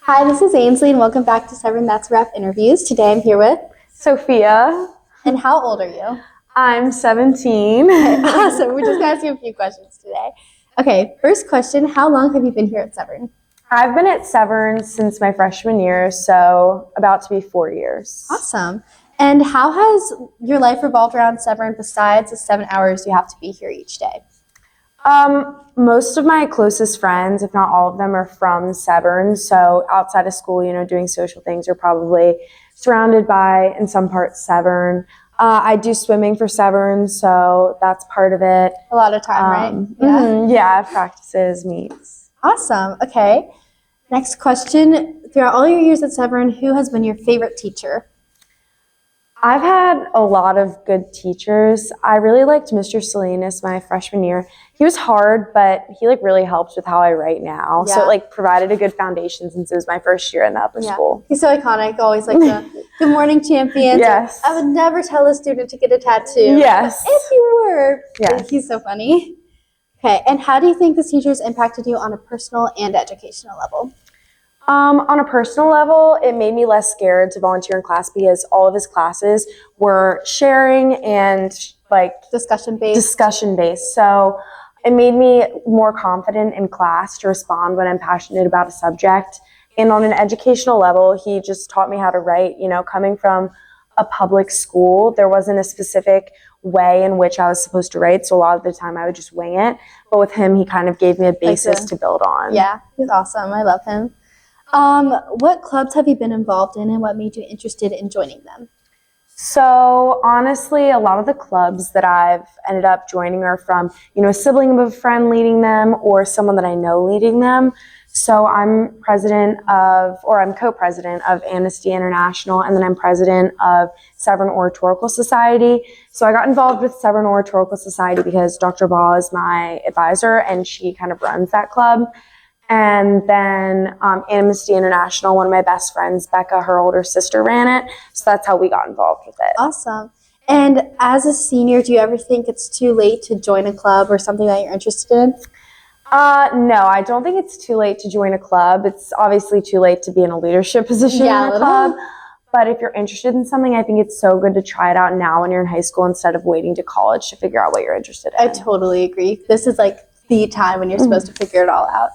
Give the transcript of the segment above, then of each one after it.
Hi, this is Ainsley, and welcome back to Seven That's Rep Interviews. Today I'm here with Sophia. And how old are you? I'm 17. Okay, awesome. We're just going to ask you a few questions today. Okay, first question, how long have you been here at Severn? I've been at Severn since my freshman year, so about to be 4 years. Awesome. And how has your life revolved around Severn besides the 7 hours you have to be here each day? Most of my closest friends, if not all of them, are from Severn. So outside of school, doing social things are probably surrounded by, in some parts, Severn. I do swimming for Severn, so that's part of it. A lot of time, right? Yeah, practices, meets. Awesome. Okay. Next question. Throughout all your years at Severn, who has been your favorite teacher? I've had a lot of good teachers. I really liked Mr. Salinas my freshman year. He was hard, but he really helped with how I write now. Yeah. So it provided a good foundation since it was my first year in the upper school. He's so iconic, always the good morning champion. Yes. I would never tell a student to get a tattoo. Yes. If you were. Yes. He's so funny. Okay, and how do you think this teacher's impacted you on a personal and educational level? On a personal level, it made me less scared to volunteer in class because all of his classes were sharing and discussion based. So it made me more confident in class to respond when I'm passionate about a subject. And on an educational level, he just taught me how to write. Coming from a public school, there wasn't a specific way in which I was supposed to write. So a lot of the time I would just wing it. But with him, he kind of gave me a basis to build on. Yeah, he's awesome. I love him. What clubs have you been involved in and what made you interested in joining them? So honestly, a lot of the clubs that I've ended up joining are from, a sibling of a friend leading them or someone that I know leading them. So I'm co-president of Amnesty International, and then I'm president of Severn Oratorical Society. So I got involved with Severn Oratorical Society because Dr. Baugh is my advisor and she kind of runs that club. And then Amnesty International, one of my best friends, Becca, her older sister, ran it. So that's how we got involved with it. Awesome. And as a senior, do you ever think it's too late to join a club or something that you're interested in? No, I don't think it's too late to join a club. It's obviously too late to be in a leadership position in a club. But if you're interested in something, I think it's so good to try it out now when you're in high school instead of waiting to college to figure out what you're interested in. I totally agree. This is the time when you're supposed to figure it all out.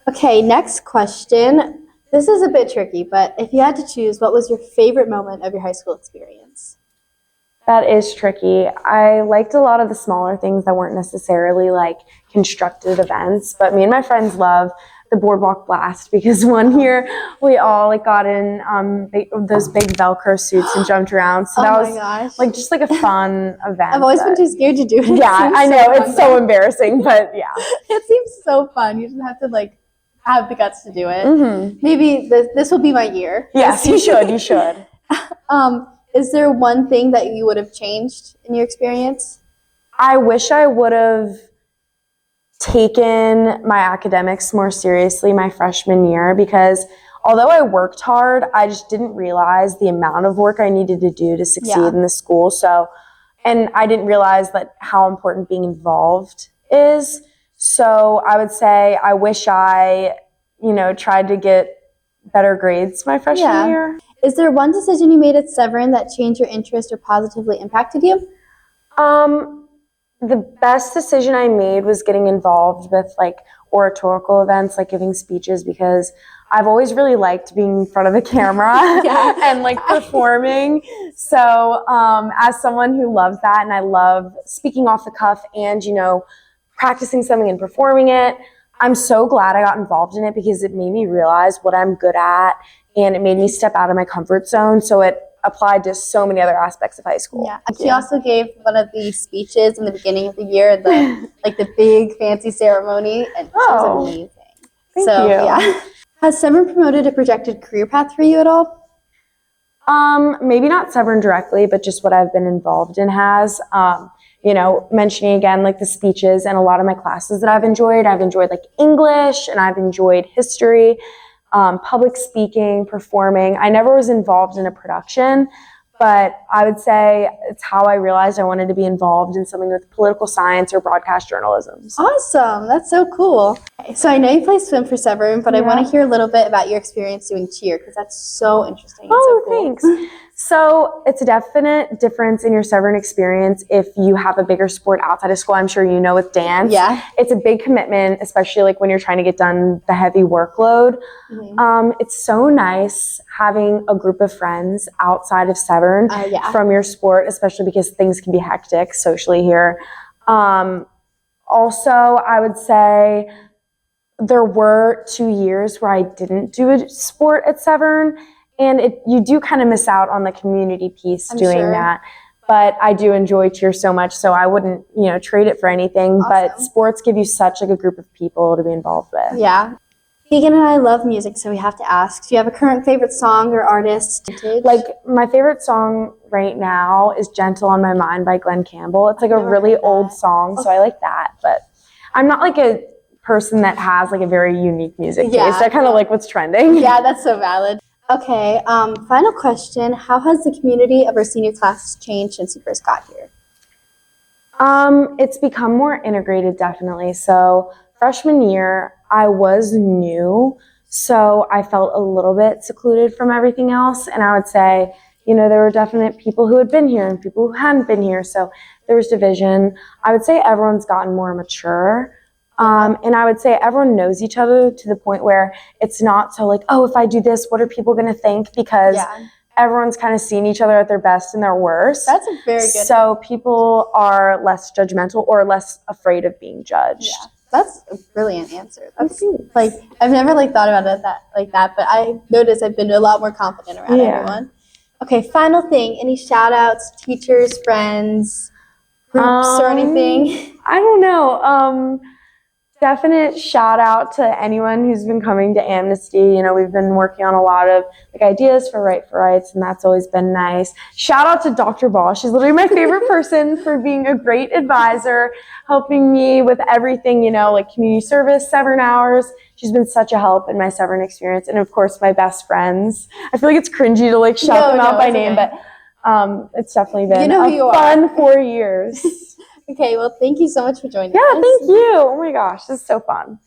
Okay, next question. This is a bit tricky, but if you had to choose, what was your favorite moment of your high school experience? That is tricky. I liked a lot of the smaller things that weren't necessarily constructed events, but me and my friends love the Boardwalk Blast because one year we all got in those big Velcro suits and jumped around. So that was just a fun event. I've always been too scared to do it. Yeah, I know. It's so embarrassing, but yeah. It seems so fun. You just have to have the guts to do it. Mm-hmm. Maybe this will be my year. Yes, you should. You should. Is there one thing that you would have changed in your experience? I wish I would have taken my academics more seriously my freshman year because although I worked hard, I just didn't realize the amount of work I needed to do to succeed in the school. And I didn't realize how important being involved is. So I would say I wish I, tried to get better grades my freshman year. Is there one decision you made at Severn that changed your interest or positively impacted you? The best decision I made was getting involved with oratorical events, giving speeches, because I've always really liked being in front of a camera and performing. So as someone who loves that, and I love speaking off the cuff and, practicing something and performing it, I'm so glad I got involved in it because it made me realize what I'm good at and it made me step out of my comfort zone. So it applied to so many other aspects of high school. Yeah. She also gave one of the speeches in the beginning of the year, the big fancy ceremony, and it was amazing. Thank you. Yeah. Has Severn promoted a projected career path for you at all? Maybe not Severn directly, but just what I've been involved in has. Mentioning again, the speeches and a lot of my classes that I've enjoyed. I've enjoyed English and I've enjoyed history, public speaking, performing. I never was involved in a production, But I would say it's how I realized I wanted to be involved in something with political science or broadcast journalism. Awesome. That's so cool. Okay, so I know you play swim for Severn, but I want to hear a little bit about your experience doing cheer because that's so interesting. And so cool. Thanks. So it's a definite difference in your Severn experience if you have a bigger sport outside of school. I'm sure you know with dance. Yeah. It's a big commitment, especially like when you're trying to get done the heavy workload. It's so nice having a group of friends outside of Severn from your sport, especially because things can be hectic socially here. Also, I would say there were 2 years where I didn't do a sport at Severn, and you do kind of miss out on the community piece doing that. But I do enjoy cheer so much, so I wouldn't, trade it for anything. Awesome. But sports give you such like a group of people to be involved with. Yeah. Keegan and I love music, so we have to ask, do you have a current favorite song or artist? Like, my favorite song right now is Gentle on My Mind by Glenn Campbell. It's like a really old song, so I like that. But I'm not like a person that has like a very unique music taste. I kind of like what's trending. Yeah, that's so valid. Okay, final question. How has the community of our senior class changed since you first got here? It's become more integrated, definitely. So freshman year, I was new, so I felt a little bit secluded from everything else. And I would say, there were definite people who had been here and people who hadn't been here. So there was division. I would say everyone's gotten more mature. And I would say everyone knows each other to the point where it's not so like, oh, if I do this, what are people going to think? Because everyone's kind of seen each other at their best and their worst. That's a very good. So people are less judgmental or less afraid of being judged. Yeah, that's a brilliant answer. That's like, I've never thought about it like that, but I noticed I've been a lot more confident around everyone. Okay, final thing. Any shout outs, teachers, friends, groups, or anything? I don't know. Definite shout out to anyone who's been coming to Amnesty. We've been working on a lot of ideas for Right for Rights, and that's always been nice. Shout out to Dr. Ball. She's literally my favorite person for being a great advisor, helping me with everything, like community service, Severn hours. She's been such a help in my Severn experience. And of course, my best friends. I feel like it's cringy to shout them out by name, but it's definitely been a fun 4 years. Okay, well, thank you so much for joining us. Yeah, thank you. Oh my gosh, this is so fun.